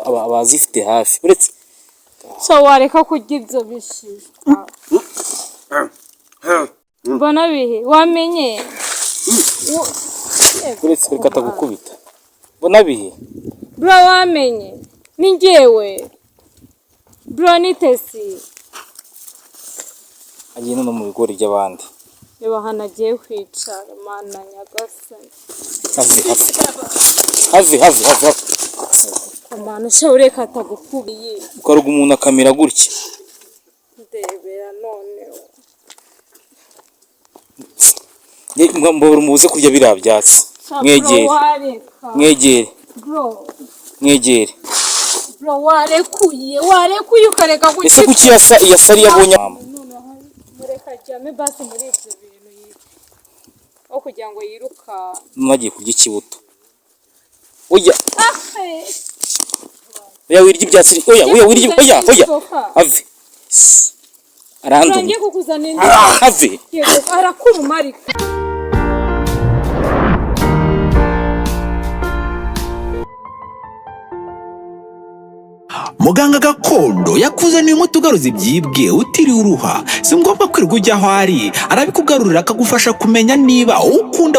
abazifite hafi uretse so wareka kurya ibyo bishishwa mbona bihe wamenye uretse reka atagukubita mbona bihe bro wamenye ni njyewe bro ni Tesi agiye no mu bigori by'abandi reba hanagiye kwicara mana nyagasani have komana shaureka atagukubiye ukaruga umuntu akamera gutya ndebera none mbora umubuze kurya biriya byatsi mwegere bro warekuye ukareka gutya ese kuki yasari yabonye mureka jame basi muri ibyo bintu o kugira ngo yiruka mwagiye kurya ikibuto oya wirya ibyatsi oya ave arandumye ave arakumarika Muganga gakondo yakuzaniye umuti ugaruza ibyibwe utiriwe uruha. Si ngombwa kwirirwa ujya aho ari, arabikugarurira akagufasha kumenya niba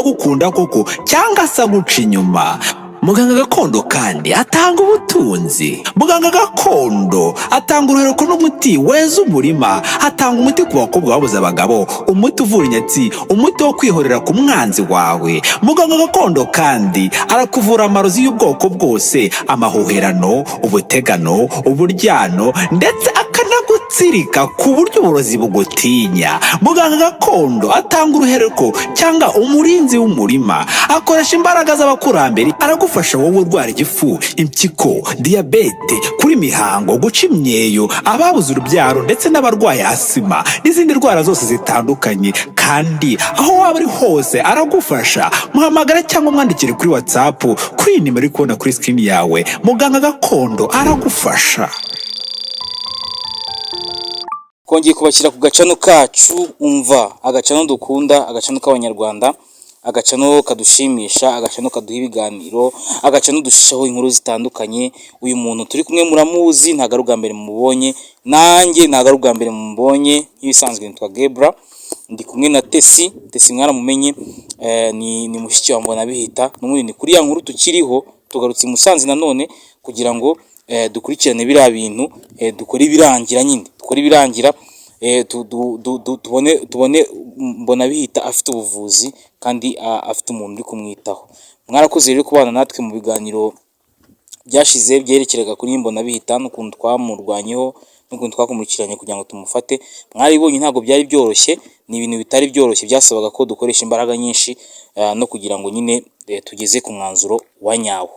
gukunda koko cyangwa se guca inyuma. Muganga gakondo kandi atanga ubutunzi. Muganga gakondo atanga uruhereko n'umuti weza umurima. Atanga umuti ku bakobwa babuze abagabo, umuti uvura inyatsi, umuti wo kwihorera ku mwanzi wawe. Muganga gakondo kandi arakuvura amarozi y'ubwoko bwose, amahuherano, ubutegano, uburyano ndetse akanagutsirika ku buryo uburozi bugutinya. Muganga gakondo atanga uruhereko cyangwa umurinzi w'umurima. Akoresha imbaraga z'abakurambere fasha wowe urwara igifu, impyiko, diabete, kuri mihango, guca imyeyo, ababuze urubyaro ndetse n'abarwaye asima n'izindi ndwara zose zitandukanye. Kandi aho waba ari hose aragufasha. Muhamagara cyangwa mwandikire kuri WhatsApp kuri nimero iri kubona kuri screen yawe. Muganga gakondo aragufasha. Kongeye kubashyira ku gacano kacu umva agacano dukunda, agacano k'abanyarwanda, agacano kadushimisha, agacano kaduha ibiganiro, agacano dushishaho inkuru zitandukanye. Uyu muntu turi kumwe muramuzi, ntago ari ubwa mbere mubonye, nanjye ntago ari ubwa mbere mubonye. Nk'ibisanzwe nitwa Gebra, ndi kumwe na Tesi mwaramumenye, ni mushiki wa Mbonabihita. N'ubundi ni kuri ya nkuru tukiriho, tugarutse Musanze nanone kugira ngo dukurikirane biriya bintu, dukore ibirangira nyine, tubone Mbonabihita afite ubuvuzi kandi afite umuntu uri kumwitaho. Mwarakoze rero kubana natwe mu biganiro byashize byerekeraga kuri Mbonabihita n'ukuntu twamurwanyeho n'ukuntu twakumurikiranye kugira ngo tumufate. Mwaribonye ntabwo byari byoroshye, ni ibintu bitari byoroshye, byasabaga ko dukoresha imbaraga nyinshi no kugira ngo nyine tugeze ku mwanzuro wa nyawo.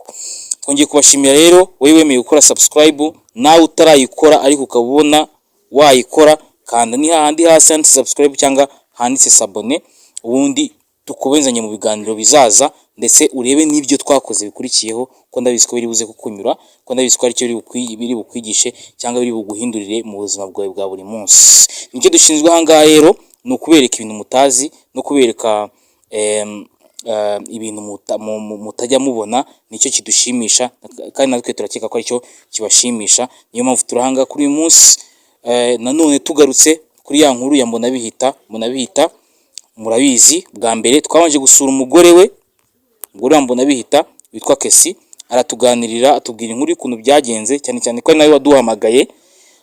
Twongeye kubashimira rero wowe wemeye gukora subscribe, nawe utarayikora ariko ukabona wayikora, kanda ni hahandi hasi handitse subscribe cyangwa handitse s'abonner, ubundi tukubenzanye mu biganiro bizaza, ndetse urebe n'ibyo twakoze bikurikiyeho, ko ndabizi ko biri buze kukunyura, ko ndabizi ko ari cyo biri bukwigishe cyangwa biri buguhindurire mu buzima bwawe bwa buri munsi. Nicyo dushinzwe aha ngaha rero, ni ukubereka ibintu mutazi no kubereka ibintu mutajya mubona. Nicyo kidushimisha kandi natwe turakeka ko aricyo kibashimisha. Niyo mpamvu turahanga kuri uyu munsi nanone tugarutse kuri ya nkuru ya Mbonabihita. Murabizi bwa mbere twabanje gusura umugore wa Mbonabihita witwa Kesi, aratuganirira atubwira inkuru y'ukuntu byagenze, cyane ko ari nawe waduhamagaye.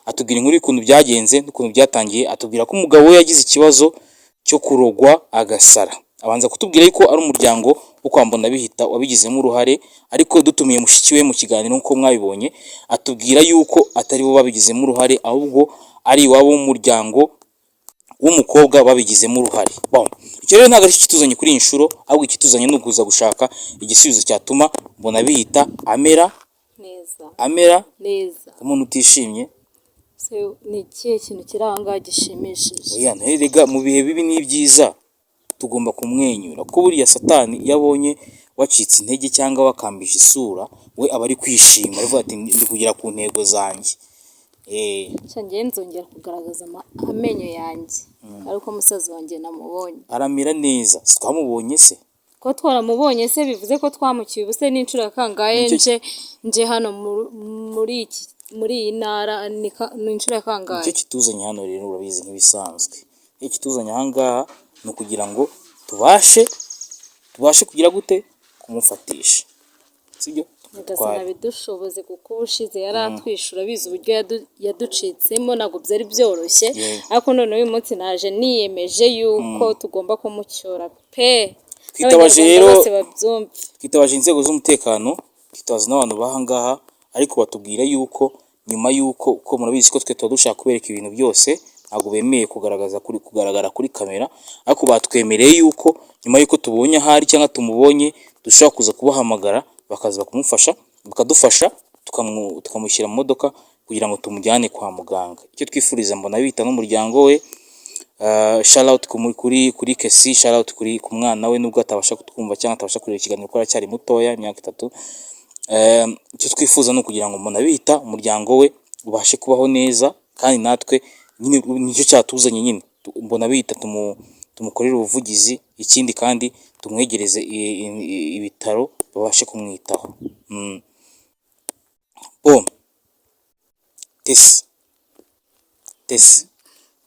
Atubwira inkuru y'ukuntu byagenze n'ukuntu byatangiye, atubwira ko umugabo we yagize ikibazo cyo kurogwa agasara. Abanza kutubwira yuko ari umuryango wo kwa Mbonabihita wabigizemo uruhare, ariko dutumiye mushiki we mu kiganiro nk'uko mwabibonye, atubwira yuko atari bo babigizemo uruhare, ahubwo ari iwabo w'umuryango w'umukobwa babigizemo uruhare. Icyo rero ntabwo ari kituzanye kuri iyi nshuro, ahubwo ikituzanye ni ukuza gushaka igisubizo cyatuma Mbonabihita amera neza. Umuntu utishimye ni ikihe kintu kiranga gishimishije? Oya nterega mu bihe bibi n'ibyiza tugomba kumwenyura, ko buriya Satani yabonye wacitse intege cyangwa wakambije isura, we aba ari kwishima, aravuga ati ndi kugera ku ntego zanjye. Cyangwa nzongera kugaragaza amenyo yanjye, ariko musaza wanjye namubonye aramira neza. Twamubonye se ko twaramubonye se bivuze ko twamukiye ubuse n'inshuro kangahe nje hano muri iyi ntara ni inshuro kangahe? Icyo kituzanye hano rero urabizi nk'ibisanzwe. Icyo kituzanye aha ngaha ni ukugira ngo tubashe kugira gute kumufatisha, sibyo? Nyagasana bidushoboze kuko ubushize yari atwishura biza uburyo yaducitsemo ntabwo byari byoroshye, ariko none uyu munsi naje niyemeje yuko tugomba kumucyura pe. Twitabaje inzego z'umutekano, twitabaza n'abantu baha ngaha, ariko batubwira yuko nyuma yuko uko murabizi ko twe tuba dushaka kubereka ibintu byose, ntabwo bemeye kugaragara kuri kamera, ariko batwemereye yuko nyuma yuko tubonye ahari cyangwa tumubonye dushobora kuza kubahamagara bakaza bakadufasha tukamushyira mu modoka kugira ngo tumujyane kwa muganga. Icyo twifuriza Mbonabihita n'umuryango we, shout out kuri Kesi, shout out ku mwana we nubwo atabasha kutwumva cyangwa atabasha kureba ikiganiro kuko aracyari mutoya imyaka 3. Icyo twifuza ni ukugira ngo Mbonabihita umuryango we ubashe kubaho neza, kandi natwe nyine nicyo cyatuzanye nyine. Mbonabihita tumukorera ubuvugizi, ikindi kandi tumwegereze ibitaro babashe kumwitaho. Tesi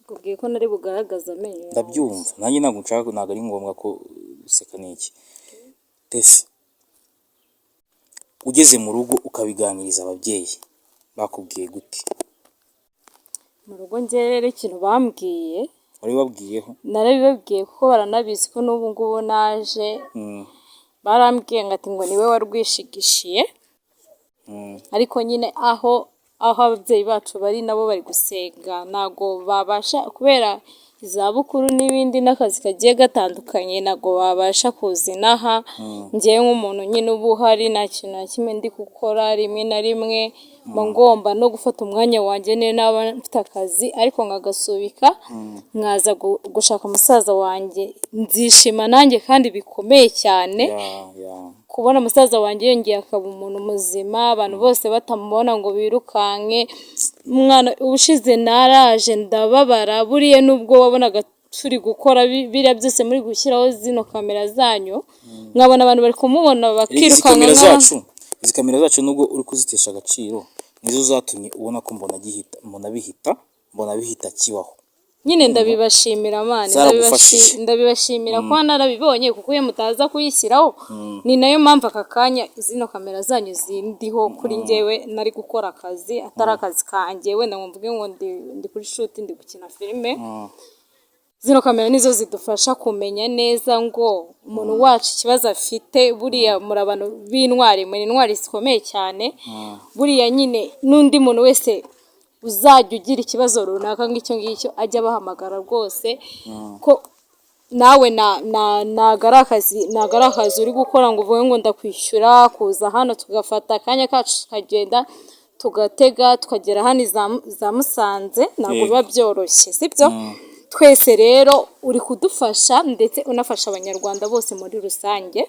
kubwiye ko nari bugaragaza amenyo. Ndabyumva nanjye ntabwo ari ngombwa ko useka n'iki. Tesi, ugeze mu rugo ukabiganiriza ababyeyi bakubwiye gute? Mu rugo rero ikintu bambwiye, wari wabwiyeho? Narabibabwiye kuko baranabizi ko n'ubu ngubu naje. Barambwiye ngo niwe warwishigishiye, ariko nyine aho ababyeyi bacu bari nabo bari gusenga, ntago babasha kubera izabukuru n'ibindi n'akazi kagiye gatandukanye, ntago babasha kuza inaha. Njyewe nk'umuntu nyine uba uhari nta kintu na kimwe ndi gukora, rimwe na rimwe mba ngomba no gufata umwanya wanjye niyo naba mfite akazi, ariko nkagasubika nkaza gushaka umusaza wanjye. Nzishima nanjye kandi bikomeye cyane kubona umusaza wanjye yongeye akaba umuntu muzima, abantu bose batamubona ngo birukanke. Umwana ubushize naraje ndababara, buriye nubwo wabonaga turi gukora biriya byose muri gushyiraho zino kamera zanyu, nkabona abantu bari kumubona bakirukanka. Izi kamera zacu nubwo uri kuzitesha agaciro, nizo zatumye ubona ko Mbonabihita kibaho. Nyine ndabibashimira mani, ndabibashimira ko narabibonye, kuko iyo mutaza kuyishyiraho ni nayo mpamvu aka kanya zino kamera zanyu zindiho kuri njyewe nari gukora akazi atari akazi kanjye. Wenda ngo mvuge ngo ndi kuri shoot ndi gukina filime, zino kamera nizo zidufasha kumenya neza ngo umuntu wacu ikibazo afite. Buriya muri abantu b'intwari, muri intwari zikomeye cyane, buriya nyine n'undi muntu wese uzajya ugira ikibazo runaka ngicyo ajya bahamagara rwose, ko nawe ntago ari akazi uri gukora ngo uvuge ngo ndakwishyura kuza hano tugafata akanya kacu tukagenda tugatega tukagera hano za Musanze, ntabwo biba byoroshye, sibyo? Twese rero uri kudufasha ndetse unafasha abanyarwanda bose muri rusange.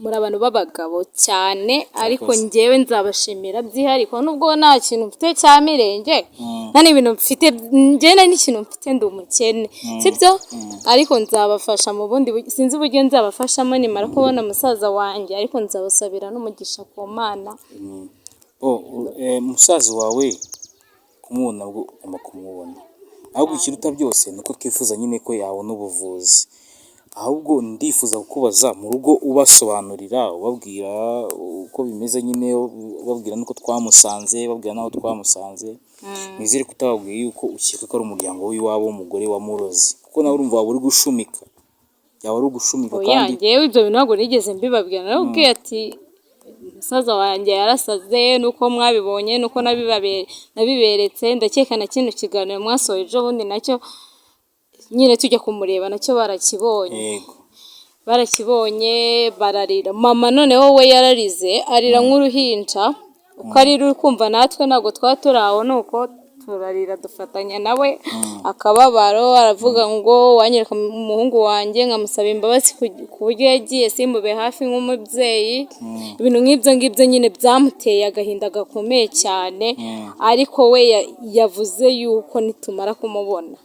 Muri abantu b'abagabo cyane, ariko njyewe nzabashimira by'ihariko nubwo nta kintu mfite cya mirenge, nta n'ibintu mfite, njyewe n'ikintu mfite ndi umukene, sibyo? Ariko nzabafasha mu bundi, sinzi uburyo nzabafashamo nimara kubona musaza wanjye, ariko nzabasabira n'umugisha ku Mana. Musaza wawe kumubona bwo ugomba kumubona, ahubwo ikiruta byose ni uko twifuza nyine ko yabona ubuvuzi. Ahubwo ndifuza kukubaza mu rugo ubasobanurira, ubabwira uko bimeze nyine, ubabwira nuko twamusanze, babwira naho twamusanze. Nizere kutababwiye yuko ukeka ko ari umuryango w'iwabo w'umugore wamurozi, kuko nawe urumva waba uri gushumika, yaba ari ugushumika. Kandi njyewe ibyo bintu ntabwo nigeze mbibabwira, narababwiye ati musaza wanjye yarasaze, nuko mwabibonye, nuko nabiberetse. Ndakeka na kino kiganiro mwasohoye ejo bundi nacyo nyine tujya kumureba nacyo barakibonye bararira. Mama noneho we yararize, arira nk'uruhinja, uko arira uri kumva natwe ntabwo twaba turi aho, nuko turarira dufatanya nawe akababaro. Aravuga ngo wanyereka umuhungu wanjye nkamusaba imbabazi ku buryo yagiye simube hafi nk'umubyeyi. Ibintu nk'ibyo nyine byamuteye agahinda gakomeye cyane, ariko we yavuze yuko nitumara kumubona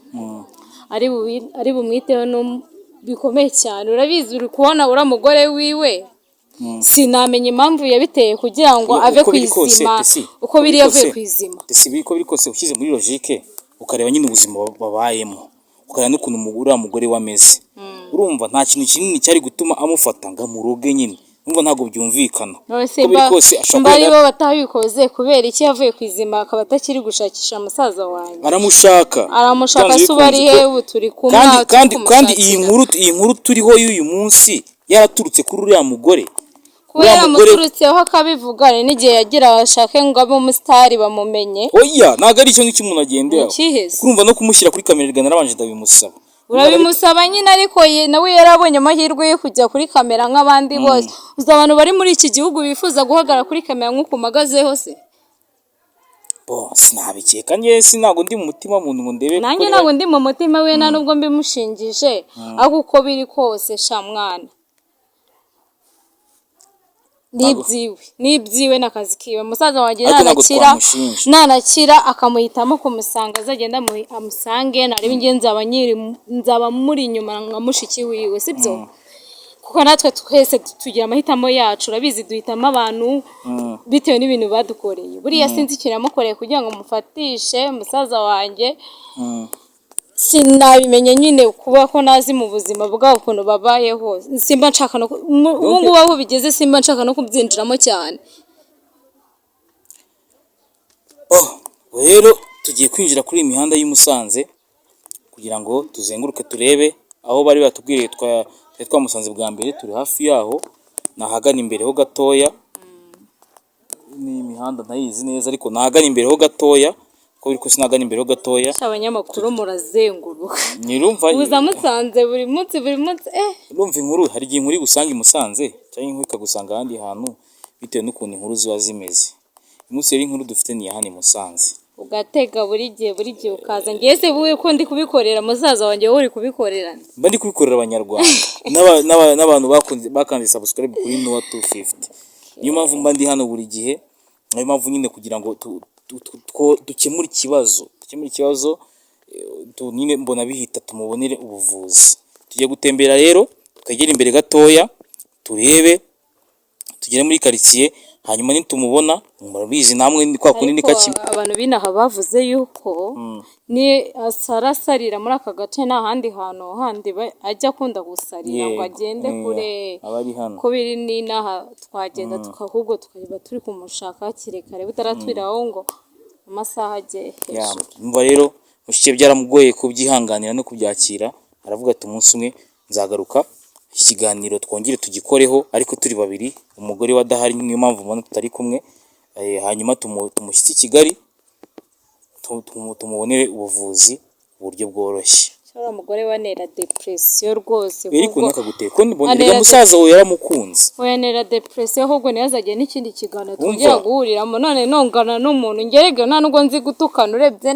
ari bumwiteho bikomeye cyane. Urabizi uri kubona ura mugore wiwe sinamenya impamvu yabiteye kugira ngo ave ku izima uko biri yavuye ku izima. Uko biri kose ushyize muri logique ukareba nyine ubuzima babayemo ukareba n'ukuntu uriya mugore wameze, urumva nta kintu kinini cyari gutuma amufata ngo amuroge nyine, urumva ntabwo byumvikana. Uko biri kose ashobora kuba bo batabikoze kubera iki yavuye ku izima akaba atakiri gushakisha musaza wanjye. Aramushaka suba ari he ubu turi kumwe. Kandi iyi nkuru turiho y'uyu munsi yaraturutse kuri uriya mugore. Kubera muturutseho akabivuga n'igihe yagira ashake ngo abe umusitari bamumenye. Oya ntago ari cyo ngicyo umuntu agendera. Kurumva no kumushyira kuri kamera igana narabanje ndabimusaba. Urabimusaba nyine ariko nawe yarabonye amahirwe yo kujya kuri kamera nk'abandi bose. Uzi abantu bari muri iki gihugu bifuza guhagarara kuri kamera nk'uko umagazeho se. Sinabikeka njye sinago ndi mu mutima muntu ngo ndebe. Nanjye ntago ndi mu mutima we nta nubwo mbimushingije aho uko biri kose sha mwana. Nibyiwe n'akazi kiwe. Musaza wanjye nanakira akamuhitamo kumusanga azagenda amusange narebe ngiye nzaba muri inyuma nka mushiki wiwe sibyo, kuko natwe twese tugira amahitamo yacu. Urabizi duhitamo abantu bitewe n'ibintu badukoreye. Buriya sinzi ikintu yamukoreye kugira ngo mufatishe musaza wanjye, sinabimenye nyine kuba ko nazi mu buzima bwabo ukuntu babayeho. Simba nshaka no ubu ngubu aho bigeze simba nshaka no kubyinjiramo cyane. Rero tugiye kwinjira kuri imihanda y'Umusanze kugira ngo tuzenguruke turebe aho bari batubwiriye twamusanze bwa mbere. Turi hafi yaho nahagana imbere ho gatoya, ni imihanda ntayizi neza ariko nahagana imbere ho gatoya. Ko biri kose nagana imbere ho gatoya. Abanyamakuru murazenguruka. Nirumva uza Musanze buri munsi urumva inkuru hari igihe inkuru gusanga Musanze cyangwa inkuru ikagusanga ahandi hantu bitewe n'ukuntu inkuru ziba zimeze. Umunsi rero inkuru dufite ni hano Musanze. Ugatega buri gihe ukaza. Ngeze buwe ko ndi kubikorera musaza wanjye wowe uri kubikorera. Mba ndi kubikorera Abanyarwanda n'abantu bakanze subscribe kuri Noah 250. Niyo mpamvu mba ndi hano buri gihe. Niyo mpamvu nyine kugira ngo dukemura ikibazo nyine mbona bihita tumubonere ubuvuzi. Tugiye gutembera rero twegera imbere gatoya turebe, tugere muri quartier hanyuma nitumubona murabizi namwe ni kwa kundi kaki. Abantu binaha bavuze yuko ni asarasarira muri aka gace nta handi hantu handi ajya akunda gusarira ngo agende kure. Ko biri ni naha twagenda tukahubwo tukaba turi kumushaka kirekare butaratwiraho ngo amasaha agiye hejuru. Umva rero mushike byaramugoye kubyihanganira no kubyakira. Aravuga ati umunsi umwe nzagaruka ikiganiro twongere tugikoreho ariko turi babiri, umugore wa dahari niyo mpamvu mbona tutari kumwe. Hanyuma tumushyitse i Kigali tumubonere ubuvuzi uburyo bworoshye. Cyora umugore wanera depression rwose ariko nakaguteye ko mbonera musaza we yaramukunze. Wanera depression ahubwo niyazagiye n'ikindi kigano tugira guhuriramo none nongana n'umuntu ngerege nta nubwo nzi gutukana urebye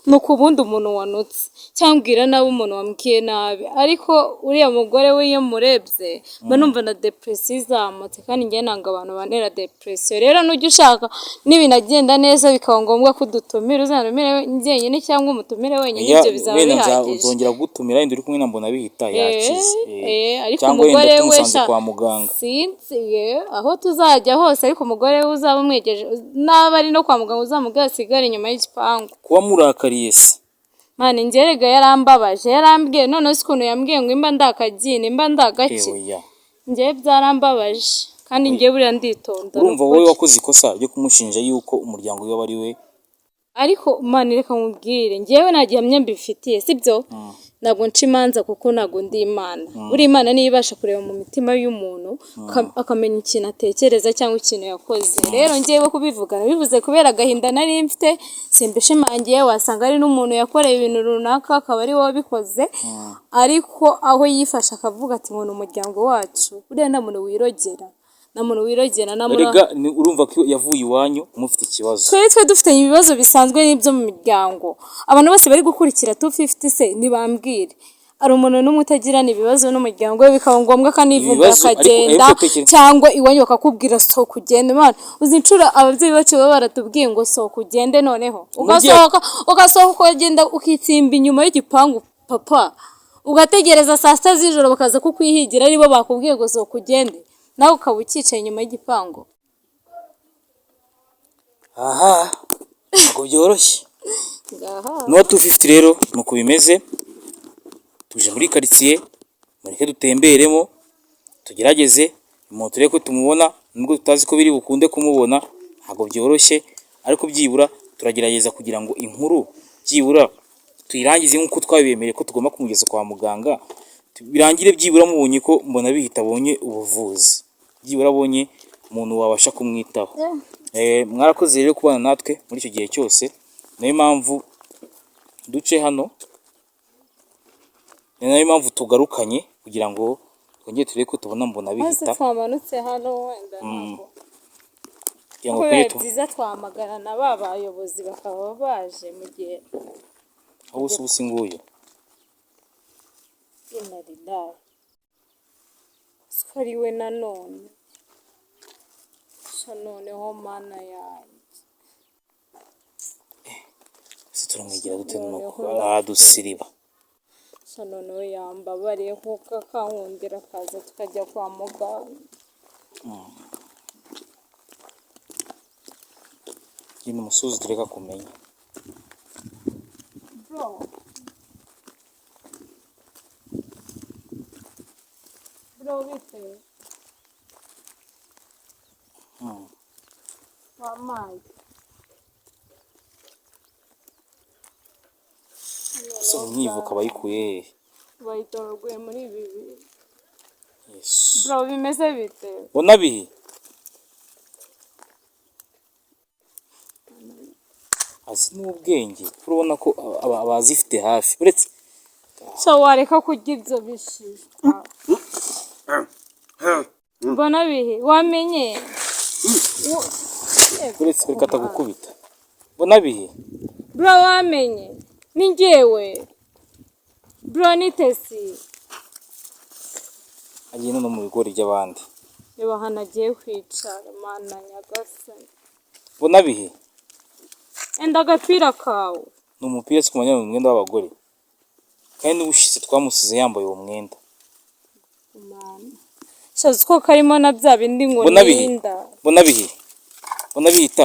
no kubundi umuntu wanutse cyangwira nawe umuntu wamkiye nabi, ariko uriya mugore we iyo murebye mba numva na depression izamutse kandi ngiye nanga abantu banera depression. Rero nujya ushaka n'ibinagenda neza bikaba ngombwa kudutumira uzanumire njyenyine cyangwa umutumire wenyine ibyo bizaba bihagije. Gutumira indi uri kumwe na mbona bihita yakize. Ariko umugore we kwa muganga sinzi aho tuzajya hose, ariko umugore we uzaba umwegeje naba ari no kwa muganga uzamubwira sigara inyuma y'igipangu. Kuba murakariye se mane ngerega yarambabaje yarambwiye none ukuntu yambwiye ngo imba ndakagine imba ndagake ngiye byarambabaje kandi ngiye buriya nditonda. Urumva wowe wakoze ikosa ryo kumushinja yuko umuryango we bari we. Ariko mane reka mubwire ngewe nagihamye mbifitiye sibyo ntabwo nca imanza kuko ntabwo ndi Imana. Uri Imana niyo ibasha kureba mu mitima y'umuntu akamenya ikintu atekereza cyangwa ikintu yakoze. Rero ngewe kubivuga bivuze kubera agahinda nari mfite simbishimangiye wasanga ari n'umuntu yakoreye ibintu runaka akaba ari wowe wabikoze, ariko aho yifasha akavuga ati ngo umuryango wacu buriya nta muntu wirogera Erega urumva ko yavuye iwanyu mufite ikibazo. Twe dufite ibibazo bisanzwe n'ibyo mu miryango. Abantu bose bari gukurikira 250 se nibambwire ari umuntu n'umwe utagirana ibibazo n'umuryango we bikaba ngombwa kanivuga akagenda cyangwa iwanyu bakakubwira so kugenda. Imana uzi incura ababyeyi bacu baba baratubwiye ngo so kugende noneho ugasohoka ukagenda ukitsimba inyuma y'igipangu papa ugategereza saa sita z'ijoro bakaza kukwihigira aribo bakubwiye ngo zo kugende nawe ukaba ukicaye inyuma y'igipangu. aha ntabwo byoroshye. Ngaha no 250 rero nuko bimeze, tuje muri quartier mureke dutemberemo tugerageze umuntu reko tumubona nubwo tutazi ko biri bukunde kumubona, ntabwo byoroshye ariko byibura turagerageza kugira ngo inkuru byibura tuyirangize nk'uko twabibemereye ko tugomba kumugeza kwa muganga, birangire byibura mubonye ko mbona bihita abonye ubuvuzi, byibura abonye umuntu wabasha kumwitaho. Mwarakoze rero kubana natwe muri icyo gihe cyose, nayo mpamvu duce hano, nayo mpamvu tugarukanye kugira ngo twongere turebe ko tubona mbona bihita. twamanutse hano wenda ntabwo kugira ngo kubera byiza twamagarana ba bayobozi bakaba baje mu gihe aho ubusi nguyu inaridaye sikariwe nanone noneho mana yanjye turamwigira gute nuko aradusiriba noneho yambabariye nkuko akankundira akaza tukajya kwa muganga. ni umusozi tureka kumenya bro bite wamaye so mwivuka bayikuye bayitoroguye muri ibi yes bro bimeze bite bona bihi azi n'ubwenge urabona ko abazifite hafi uretse so wareka kurya ibyo bishishwa. Mbona bihe wamenye uretse ko katagukubita mbona bihe bro wamenye ni njyewe bro nitesi agiye no mu bigori by'abandi reba hano agiye kwicara mana nyagasani mbona bihe enda agapira kawe ni umupira sikumanya mu mwenda w'abagore kandi n'ubushize twamusize yambaye uwo mwenda shaza uko karimo na bya bindi ngo ninda mbona bihita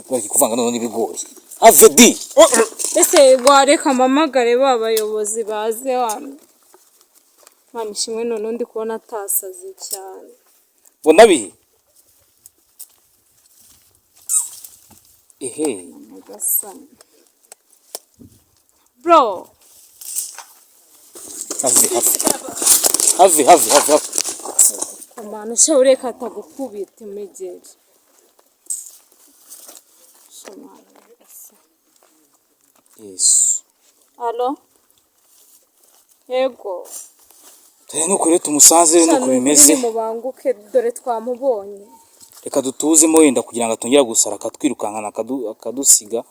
bari kuvanga none n'ibigori have di ese wareka mamagare ba bayobozi baze hano mwana ishimwe none ndi kubona atasaze cyane mbona bihe ehe nyagasani bro have Komana sha ureka atagukubita imigeri. Yes. Allo? Yego. Tare nuko rero tumusanze nuko bimeze. Mubanguke dore twamubonye. Reka dutuzemo wenda kugira ngo atongera gusara akatwirukankana akadusiga.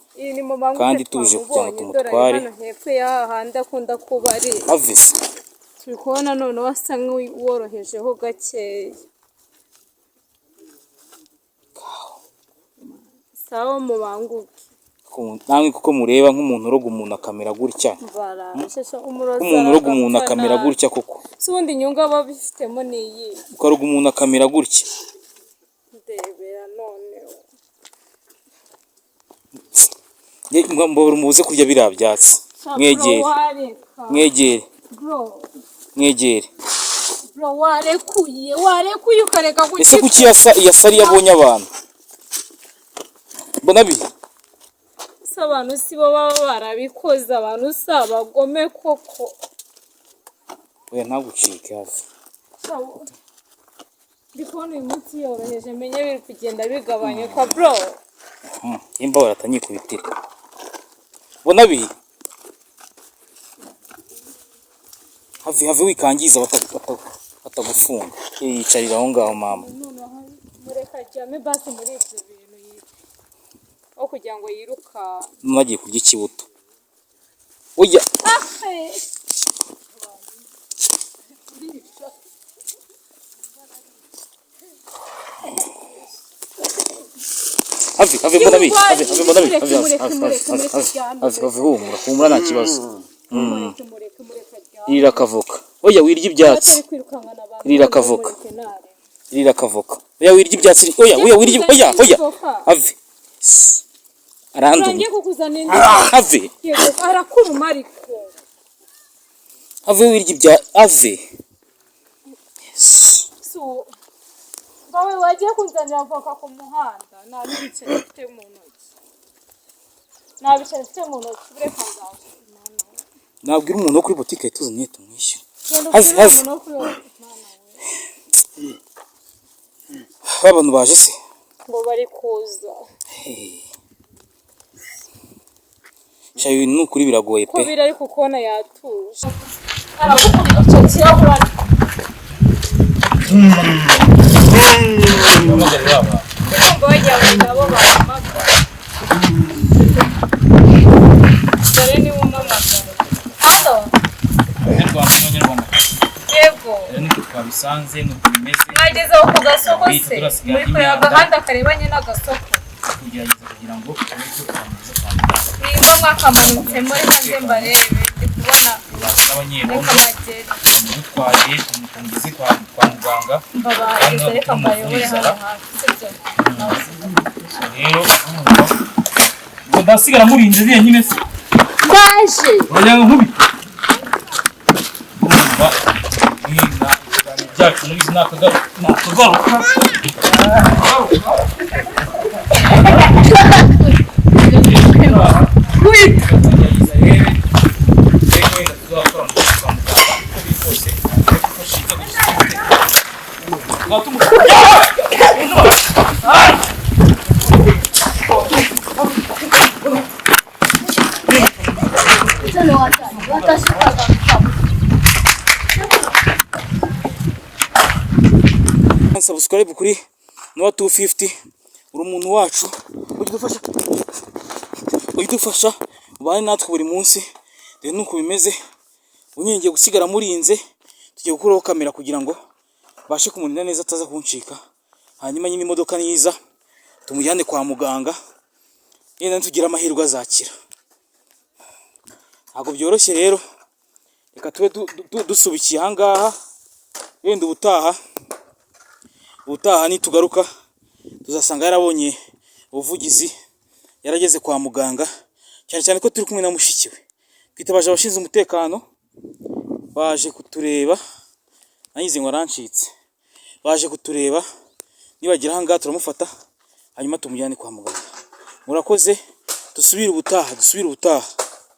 Kandi tuje kugira ngo tumutware. Hano hepfo y'ahandi akunda kuba ari. Avise. Turi kubona none wasa nk'uworohejeho gakeya. Sawa mubanguke. Namwe kuko mureba nk'umuntu uroga umuntu akamera gutya. Umuntu uroga umuntu akamera gutya koko. Subundi inyungu aba bifitemo niyi. Ukaroga umuntu akamera gutya. Ndebera none. Mbabura mubuze kurya biriya byatsi. Mwegere. Bro warekuye ukareka gutya. Ese kuki yasari yabonye abantu? Mbona bihe. Abantu si bo baba barabikoze, abantu si abagome koko. Oya ntagucike hafi. Ndikubona uyu munsi yoroheje menye biri kugenda bigabanya kwa bro. Imba waratanyikubitira. Mbona bihe. Have wikangiza batagufunga. Yicarira aho ngaho mama. Mureka jame basi muri ibyo bintu yica. O kugira ngo yiruka. Nagiye kurya ikibuto. Oya. Have mbona bihe. Have humura nta kibazo. Mureka Rira akavoka. Oya wirya ibyatsi. Rira akavoka. Rira akavoka. Oya wirya ibyatsi. Oya wirya. Oya. Ave. Arandumye. Ave. Arakuruma ariko. Ave wirya ibya ave. Bawe wagiye kunzanira avoka ku muhanda nabicere mfite mu ntoki. Bireka ngaho. Nabwira umuntu wo kuri boutique yatuzanye tumwishyura. Abantu baje se ngo bari kuza. Shayo ibintu nukuri biragoye pe. Ko biri ariko kubona yatuje. Aragukunda icyo kirahura. Ngo bajya nabo bahamagara. Dore ni umamagara. Halo. Abanyarwanda. Yego. Niko twabisanze nuko bimeze. Mwagezeho ku gasoko se. Muri kure agahanda karebanye n'agasoko. Kugira ngo niba mwakamanitsemo reka nze mbarebe ndi kubona n'abanyeshuri dutwaye umugezi kwa muganga mbabaye reka mbayobore hano hafi sibyo rero ngo ndasigara murinze ziriya nyine se baje bajyanga nkubi kumva mwina byacu muri nakagaruka subscribe kuri Noah 250 uri umuntu wacu udufasha ubane natwe buri munsi rero nuko bimeze unyengeye gusigara murinze tugiye gukuraho kamera kugira ngo bashe kumurinda neza ataza kuncika hanyuma nyine imodoka niza tumujyane kwa muganga yenda tugira amahirwe azakira ntabwo byoroshye rero reka tube dusubikiye aha ngaha yenda ubutaha nitugaruka tuzasanga yarabonye ubuvugizi yarageze kwa muganga cyane ko turi kumwe na mushiki we twitabaje abashinzwe umutekano baje kutureba nanyize ngo arancitse baje kutureba nibagira aha ngaha turamufata hanyuma tumujyane kwa muganga murakoze dusubire ubutaha